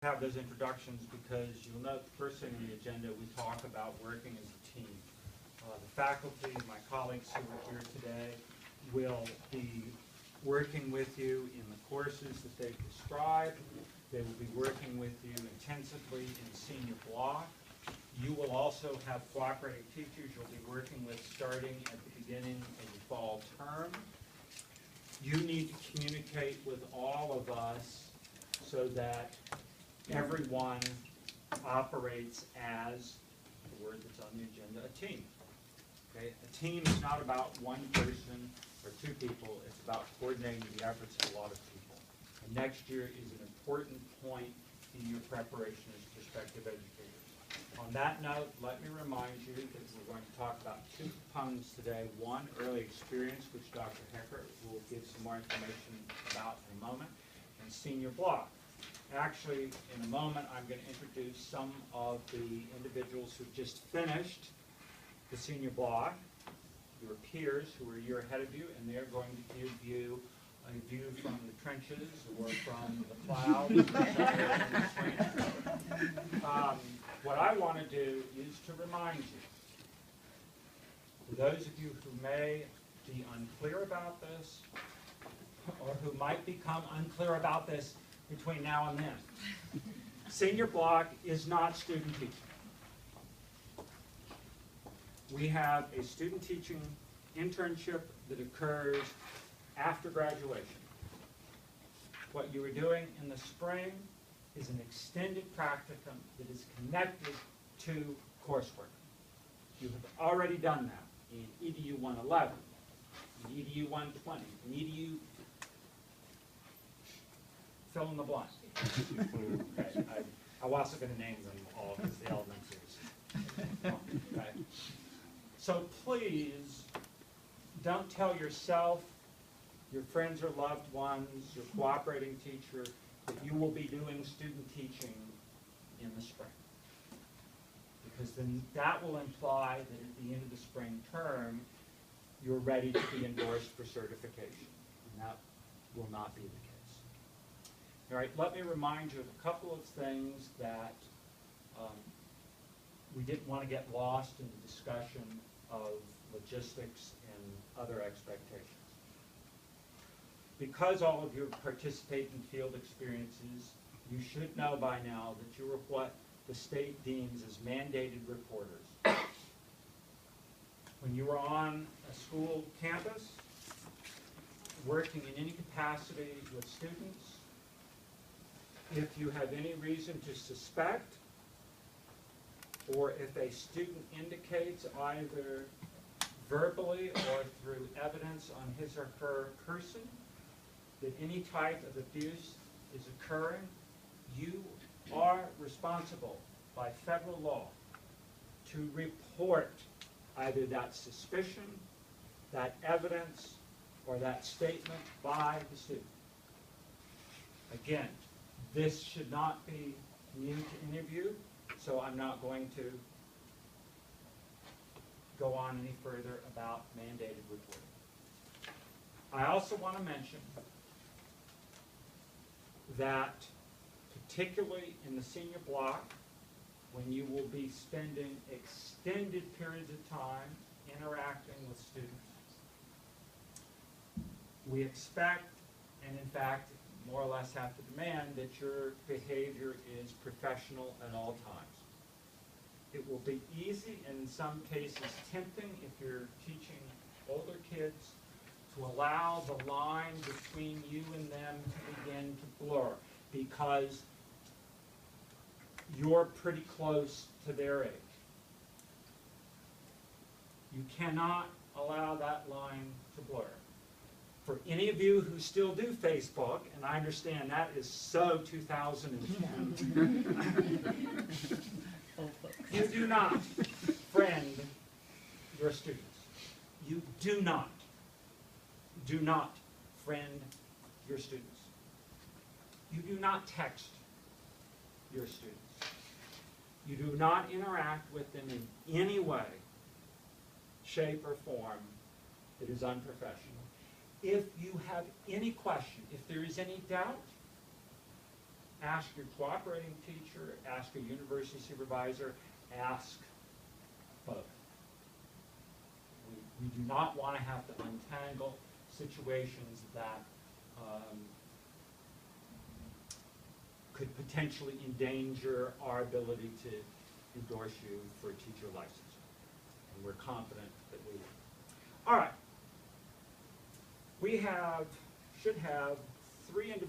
have those introductions because you'll note the first thing on the agenda, we talk about working as a team. The faculty, my colleagues who are here today, will be working with you in the courses that they've described. They will be working with you intensively in senior block. You will also have cooperating teachers you'll be working with starting at the beginning of the fall term. You need to communicate with all of us so that everyone operates as, the word that's on the agenda, a team. Okay? A team is not about one person or two people. It's about coordinating the efforts of a lot of people. And next year is an important point in your preparation as prospective educators. On that note, let me remind you that we're going to talk about two components today. One, early experience, which Dr. Hecker will give some more information about in a moment, and senior block. Actually, in a moment, I'm going to introduce some of the individuals who've just finished the senior block, your peers who are a year ahead of you, and they're going to give you a view from the trenches or from the clouds. What I want to do is to remind you, for those of you who may be unclear about this, or who might become unclear about this between now and then, senior block is not student teaching. We have a student teaching internship that occurs after graduation. What you are doing in the spring is an extended practicum that is connected to coursework. You have already done that in EDU 111, in EDU 120, in EDU fill in the blank. Okay, I wasn't going to name them all because the elementaries. Okay. So please don't tell yourself, your friends or loved ones, your cooperating teacher, that you will be doing student teaching in the spring. Because then that will imply that at the end of the spring term, you're ready to be endorsed for certification. And that will not be the case. All right, let me remind you of a couple of things that we didn't want to get lost in the discussion of logistics and other expectations. Because all of you participate in field experiences, you should know by now that you are what the state deems as mandated reporters. When you are on a school campus, working in any capacity with students, if you have any reason to suspect, or if a student indicates either verbally or through evidence on his or her person that any type of abuse is occurring, you are responsible by federal law to report either that suspicion, that evidence, or that statement by the student. Again, this should not be new to any of you, so I'm not going to go on any further about mandated reporting. I also want to mention that particularly in the senior block, when you will be spending extended periods of time interacting with students, we expect, and in fact, more or less have to demand, that your behavior is professional at all times. It will be easy and in some cases tempting if you're teaching older kids to allow the line between you and them to begin to blur because you're pretty close to their age. You cannot allow that line to blur. For any of you who still do Facebook, and I understand that is so 2010, you do not friend your students. You do not friend your students. You do not text your students. You do not interact with them in any way, shape, or form that is unprofessional. If you have any question, if there is any doubt, ask your cooperating teacher, ask a university supervisor, ask both. We do not want to have to untangle situations that could potentially endanger our ability to endorse you for a teacher license. And we're confident that we will. All right. We should have 3 individuals